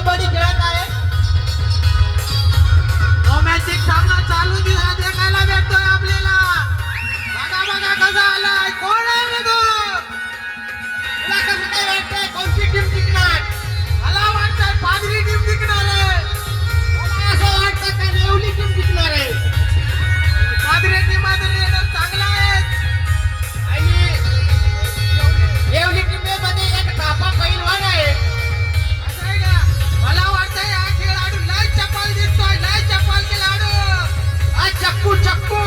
कबड्डी खेळत आहे. रोमॅन्टिक सामना चालू देखायला भेटतोय आपल्याला. बघा बघा कसा आलाय, कोण आहे रे तो? तुला कसं काय वाटतंय कोणती टीम जिंकणार? मला वाटतंय पादरी टीम जिंकणार आहे. मला असं वाटतं का नेवली टीम जिंकणार आहे. पादरी टीम मध्ये लीडर चांगला आहे आणि नेवली टीममध्ये एक थापा पैलवान आहे. असं आहे का? मला वाटतंय हा खेळाडू लय चपल दिसतोय, लय चपल खेळाडू. हा चक्कू चक्कू.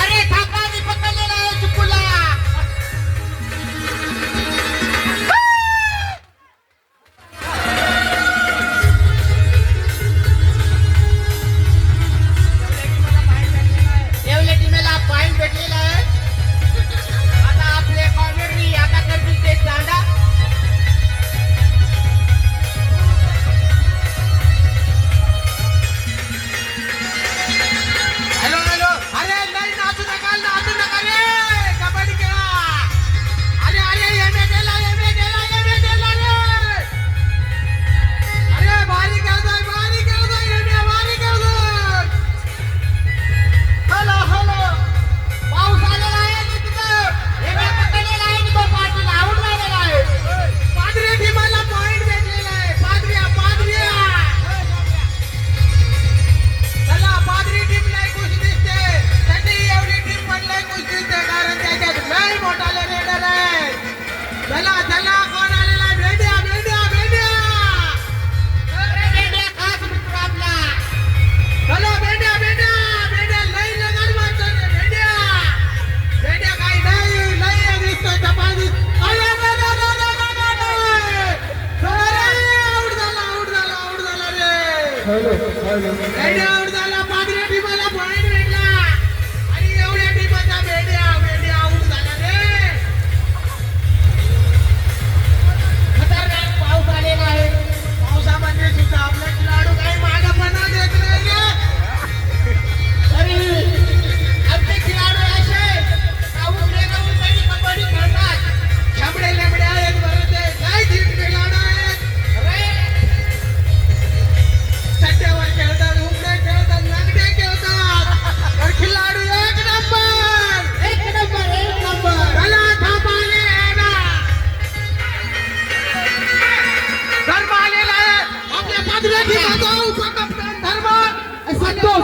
अरे थापाने पकडलेला आहे चक्कूला. नेवली टीमेला पॉइंट भेटलेला आहे. आता आपले कॉमेडी आता करतील ते दांडा. हॅलो हॅलो, अरे लय नाचू नका रे. कबड्डी खेळा. अरे अरे एमे गेला रे. अरे भारी खेळतोय एमे, भारी खेळतोय. हॅलो हॅलो, पाऊस आलेला आहे की तिथं. हे मी पकडलेला आहे की तो पाटील आऊट झालेला आहे. पादरी टीमला पॉइंट भेटलेला आहे. पादरी चला, पादरी टीम लय खुश दिसते. त्याची एवढी टीम पण लय खुश दिसते, कारण त्याच्यात लय मोठा लीडर आहे. चला कोण आलेला आहे? भेंड्या. अरे बेड्या खास मित्र आपला. चला भेंड्या लय लगन मारतोय रे. भेंड्या काही नाही, लय दिसतोय चपल दिसतोय. आउट झाला रे. भेंड्या आउट झाला. पादरी टीमला पॉइंट भेटला आणि एवढ्या टीमचा भेंड्या आउट झाला रे. खतरनाक पाऊस आलेला आहे. पावसामध्ये सुद्धा आपले खेळाडू काही मागपणा देत नाही रे. तरी आमचे खेळाडू असे पाऊस रेगावून तरी कबड्डी खेळतात. छाबडे लेबडे आहेत बरं ते. काय धीट खेळाडू आहेत. अरे सट्ट्यावर खेळतात, उघडे खेळतात, नागडे खेळतात. तर खेळाडू एक नंबर. एक नंबर. चला थांबाले ना. धर्म आलेला आहे. आपल्या पादरी टीमचा उपकप्तान धर्म. संतोष